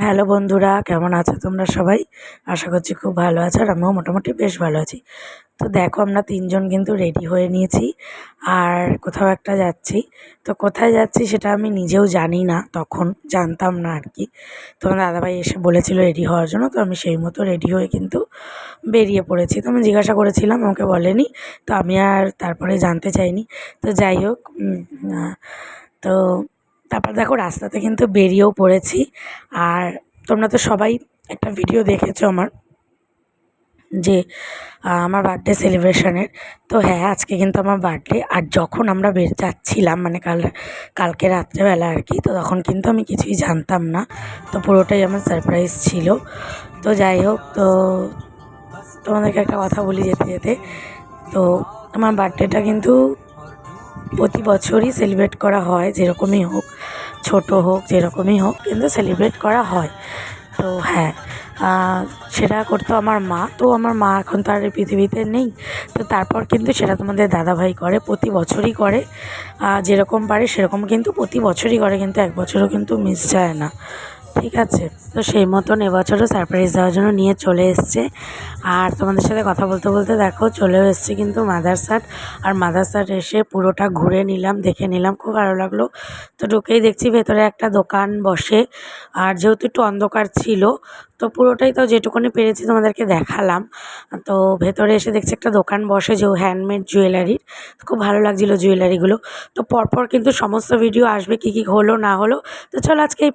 Hello বন্ধুরা, কেমন আছো তোমরা সবাই? আশা করছি খুব ভালো আছো, আর আমিও মোটামুটি বেশ ভালো আছি। তো দেখো, আমরা তিনজন কিন্তু রেডি হয়ে নিয়েছি আর কোথাও একটা যাচ্ছি। তো কোথায় যাচ্ছি সেটা আমি নিজেও জানি না, তখন জানতাম না আর কি। তখন দাদাভাই এসে বলেছিল রেডি হওয়ার জন্য, তো আমি সেই মতো রেডি হয়ে কিন্তু বেরিয়ে পড়েছি। তো আমি জিজ্ঞাসা করেছিলাম, আমাকে বলেনি, তো আমি আর তারপরে জানতে চাইনি। তো যাই হোক, তো তারপর দেখো রাস্তাতে কিন্তু বেরিয়েও পড়েছি। আর তোমরা তো সবাই একটা ভিডিও দেখেছো আমার, যে আমার বার্থডে সেলিব্রেশনের। তো হ্যাঁ, আজকে কিন্তু আমার বার্থডে। আর যখন আমরা যাচ্ছিলাম, মানে কালকে রাত্রেবেলা আর কি, তো তখন কিন্তু আমি কিছুই জানতাম না। তো পুরোটাই আমার সারপ্রাইজ ছিল। তো যাই হোক, তো তোমাদেরকে একটা কথা বলি যেতে যেতে, তো আমার বার্থডেটা কিন্তু প্রতি বছরই সেলিব্রেট করা হয়, যেরকমই হোক, ছোট হোক, যেরকমই হোক, কিন্তু সেলিব্রেট করা হয়। তো হ্যাঁ, সেটা করতো আমার মা। তো আমার মা এখন তো আর এই পৃথিবীতে নেই। তো তারপর কিন্তু সেটা তোমাদের দাদাভাই করে, প্রতি বছরই করে। যেরকম পারে সেরকম কিন্তু প্রতি বছরই করে, কিন্তু এক বছরও কিন্তু মিস যায় না। ঠিক আছে, তো সেই মতন এবছরও সারপ্রাইজ দেওয়ার জন্য নিয়ে চলে এসছে। আর তোমাদের সাথে কথা বলতে বলতে দেখো চলেও এসছে কিন্তু মাদারসাট। আর মাদারসাট এসে পুরোটা ঘুরে নিলাম, দেখে নিলাম, খুব ভালো লাগলো। তো ঢুকেই দেখছি ভেতরে একটা দোকান বসে। আর যেহেতু একটু অন্ধকার ছিল, তো পুরোটাই তো যেটুকুনি পেরেছি তোমাদেরকে দেখালাম। তো ভেতরে এসে দেখছি একটা দোকান বসে, যে হ্যান্ডমেড জুয়েলারির। খুব ভালো লাগছিলো জুয়েলারিগুলো। তো পরপর কিন্তু সমস্ত ভিডিও আসবে, কী কী হলো না হলো। তো চলো আজকে এই